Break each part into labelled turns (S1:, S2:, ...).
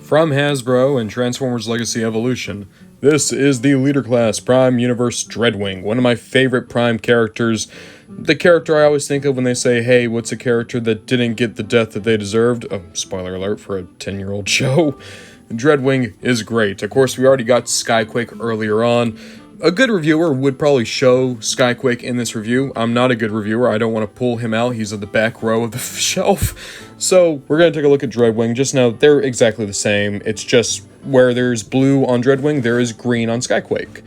S1: From Hasbro and Transformers Legacy Evolution, this is the Leader Class Prime Universe Dreadwing, one of my favorite Prime characters. The character I always think of when they say, hey, what's a character that didn't get the death that they deserved? Oh, spoiler alert for a 10-year-old show. Dreadwing is great. Of course, we already got Skyquake earlier on. A good reviewer would probably show Skyquake in this review. I'm not a good reviewer. I don't want to pull him out. He's at the back row of the shelf. So we're going to take a look at Dreadwing. Just now, they're exactly the same. It's just where there's blue on Dreadwing, there is green on Skyquake.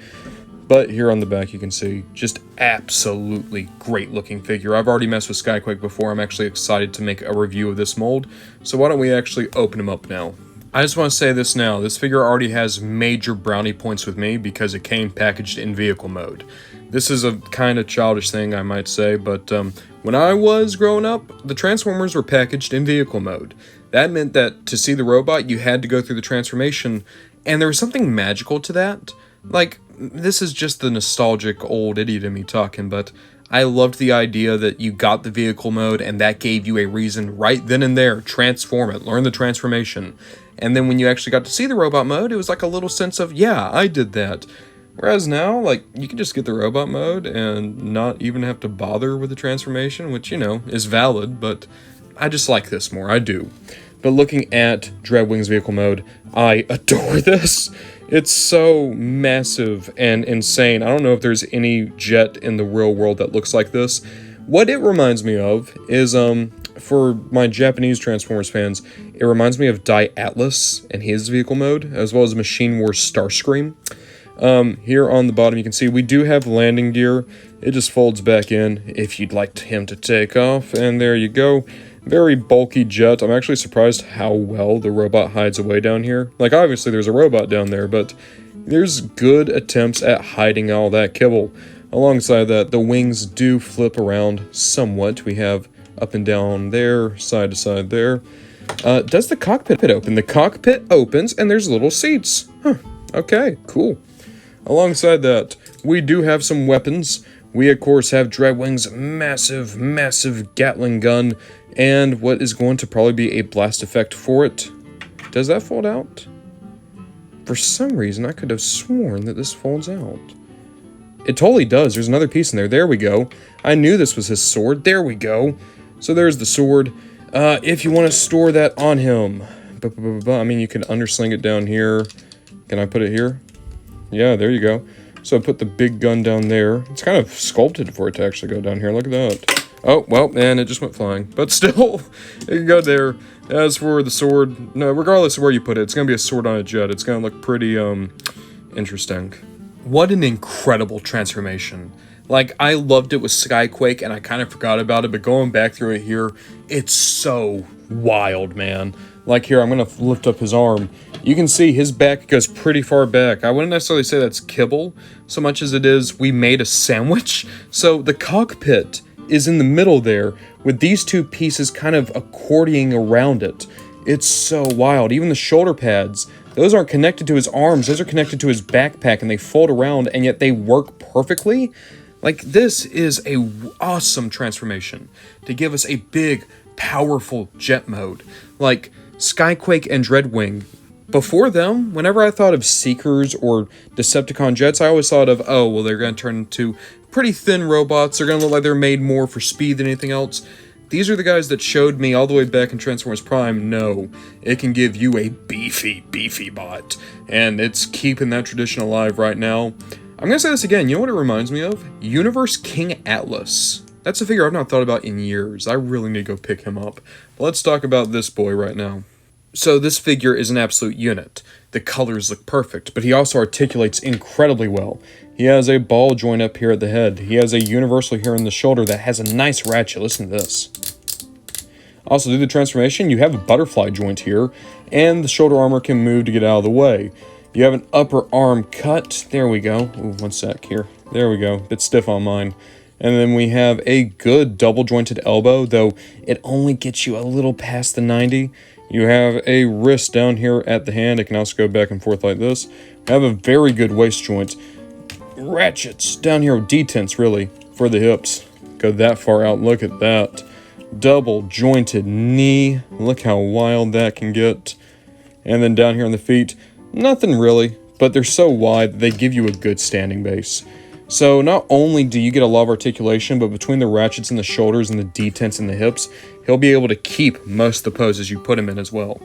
S1: But here on the back, you can see just absolutely great looking figure. I've already messed with Skyquake before. I'm actually excited to make a review of this mold. So why don't we actually open him up now? I just want to say this now, this figure already has major brownie points with me because it came packaged in vehicle mode. This is a kind of childish thing, I might say, but when I was growing up, the Transformers were packaged in vehicle mode. That meant that to see the robot, you had to go through the transformation, and there was something magical to that. Like, this is just the nostalgic old idiot in me talking, but I loved the idea that you got the vehicle mode, and that gave you a reason right then and there, transform it, learn the transformation. And then when you actually got to see the robot mode, it was like a little sense of, yeah, I did that. Whereas now, like, you can just get the robot mode and not even have to bother with the transformation, which, you know, is valid, but I just like this more, I do. But looking at Dreadwing's vehicle mode, I adore this. It's so massive and insane. I don't know if there's any jet in the real world that looks like this. What it reminds me of is, for my Japanese Transformers fans, it reminds me of Die Atlas and his vehicle mode, as well as Machine Wars Starscream. Here on the bottom you can see we do have landing gear. It just folds back in if you'd like him to take off, and there you go. Very bulky jet. I'm actually surprised how well the robot hides away down here. Like, obviously there's a robot down there, but there's good attempts at hiding all that kibble. Alongside that, the wings do flip around somewhat. We have up and down there, side to side there. Does the cockpit open? The cockpit opens and there's little seats. Huh, okay, cool. Alongside that, we do have some weapons. We, of course, have Dreadwing's massive Gatling gun, and what is going to probably be a blast effect for it. Does that fold out? For some reason, I could have sworn that this folds out. It totally does. There's another piece in there. There we go. I knew this was his sword. There we go. So there's the sword. If you want to store that on him, I mean, you can undersling it down here. Can I put it here? Yeah, there you go. So I put the big gun down there. It's kind of sculpted for it to actually go down here. Look at that. Oh, well, and it just went flying. But still, it can go there. As for the sword, no, regardless of where you put it, it's going to be a sword on a jet. It's going to look pretty, interesting. What an incredible transformation. Like, I loved it with Skyquake, and I kind of forgot about it, but going back through it here, it's so wild, man. Like here, I'm going to lift up his arm. You can see his back goes pretty far back. I wouldn't necessarily say that's kibble, so much as it is we made a sandwich. So the cockpit is in the middle there, with these two pieces kind of accordioning around it. It's so wild. Even the shoulder pads, those aren't connected to his arms. Those are connected to his backpack, and they fold around, and yet they work perfectly. Like, this is a awesome transformation to give us a big, powerful jet mode. Like, Skyquake and Dreadwing, before them, whenever I thought of Seekers or Decepticon jets, I always thought of, oh, well, they're going to turn into pretty thin robots. They're going to look like they're made more for speed than anything else. These are the guys that showed me all the way back in Transformers Prime, no, it can give you a beefy bot. And it's keeping that tradition alive right now. I'm going to say this again, you know what it reminds me of? Universe King Atlas. That's a figure I've not thought about in years. I really need to go pick him up. But let's talk about this boy right now. So this figure is an absolute unit. The colors look perfect, but he also articulates incredibly well. He has a ball joint up here at the head. He has a universal here in the shoulder that has a nice ratchet. Listen to this. Also, through the transformation, you have a butterfly joint here, and the shoulder armor can move to get out of the way. You have an upper arm cut. There we go. Ooh, one sec here. There we go. Bit stiff on mine. And then we have a good double jointed elbow, though it only gets you a little past the 90. You have a wrist down here at the hand. It can also go back and forth like this. You have a very good waist joint. Ratchets down here, detents really, for the hips. Go that far out. Look at that. Double jointed knee. Look how wild that can get. And then down here on the feet, nothing really, but they're so wide that they give you a good standing base. So not only do you get a lot of articulation, but between the ratchets in the shoulders and the detents in the hips, he'll be able to keep most of the poses you put him in as well.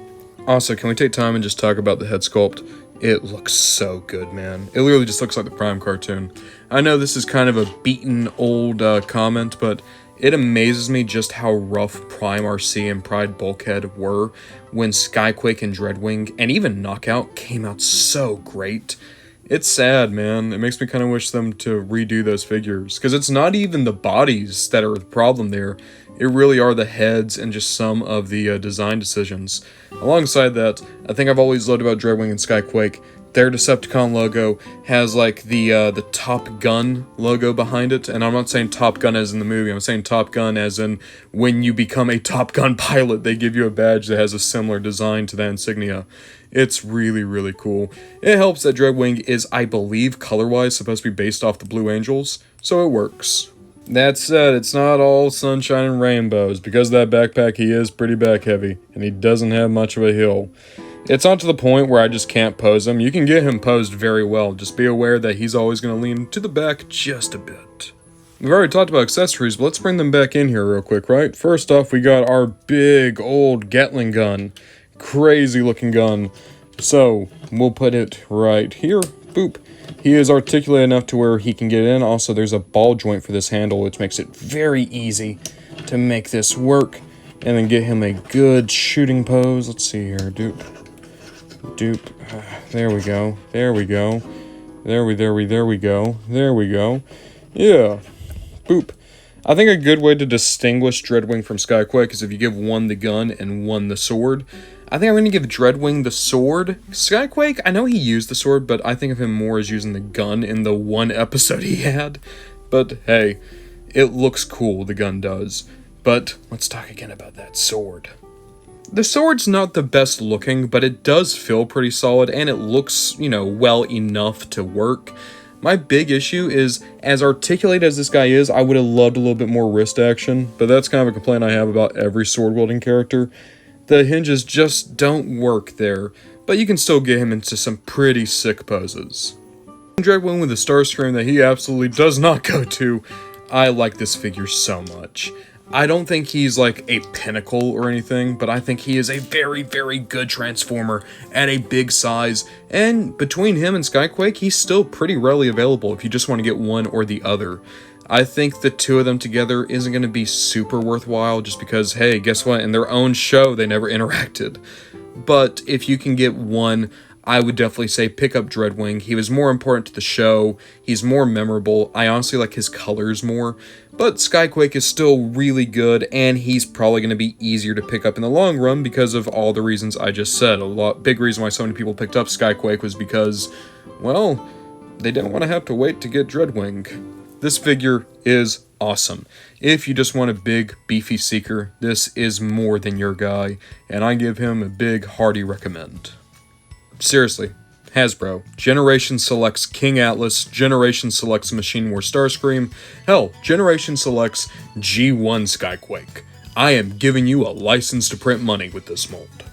S1: Also, can we take time and just talk about the head sculpt? It looks so good, man. It literally just looks like the Prime cartoon. I know this is kind of a beaten old comment, but it amazes me just how rough Prime RC and Pride Bulkhead were when Skyquake and Dreadwing, and even Knockout, came out so great. It's sad, man. It makes me kind of wish them to redo those figures, because it's not even the bodies that are the problem there. It really are the heads and just some of the design decisions. Alongside that, I think I've always loved about Dreadwing and Skyquake, their Decepticon logo has like the Top Gun logo behind it, and I'm not saying Top Gun as in the movie, I'm saying Top Gun as in when you become a Top Gun pilot, they give you a badge that has a similar design to that insignia. It's really, really cool. It helps that Dreadwing is, I believe, color-wise supposed to be based off the Blue Angels, so it works. That said, it's not all sunshine and rainbows. Because of that backpack, he is pretty back-heavy, and he doesn't have much of a heel. It's not to the point where I just can't pose him. You can get him posed very well. Just be aware that he's always going to lean to the back just a bit. We've already talked about accessories, but let's bring them back in here real quick, right? First off, we got our big old Gatling gun. Crazy looking gun. So, we'll put it right here. Boop. He is articulate enough to where he can get in. Also, there's a ball joint for this handle, which makes it very easy to make this work. And then get him a good shooting pose. Let's see here. Doop. There we go. There we go. There we go. There we go. Yeah. Boop. I think a good way to distinguish Dreadwing from Skyquake is if you give one the gun and one the sword. I think I'm going to give Dreadwing the sword. Skyquake, I know he used the sword, but I think of him more as using the gun in the one episode he had. But hey, it looks cool, the gun does. But let's talk again about that sword. The sword's not the best looking, but it does feel pretty solid, and it looks, well enough to work. My big issue is, as articulated as this guy is, I would have loved a little bit more wrist action, but that's kind of a complaint I have about every sword-wielding character. The hinges just don't work there, but you can still get him into some pretty sick poses. Dreadwing with a Starscream that he absolutely does not go to. I like this figure so much. I don't think he's like a pinnacle or anything, but I think he is a very, very good Transformer at a big size, and between him and Skyquake, he's still pretty readily available if you just want to get one or the other. I think the two of them together isn't going to be super worthwhile just because, hey, guess what? In their own show, they never interacted. But if you can get one, I would definitely say pick up Dreadwing. He was more important to the show. He's more memorable. I honestly like his colors more. But Skyquake is still really good, and he's probably going to be easier to pick up in the long run because of all the reasons I just said. Big reason why so many people picked up Skyquake was because, well, they didn't want to have to wait to get Dreadwing. This figure is awesome. If you just want a big, beefy Seeker, this is more than your guy, and I give him a big, hearty recommend. Seriously, Hasbro, Generation selects King Atlas, Generation selects Machine War Starscream, hell, Generation selects G1 Skyquake. I am giving you a license to print money with this mold.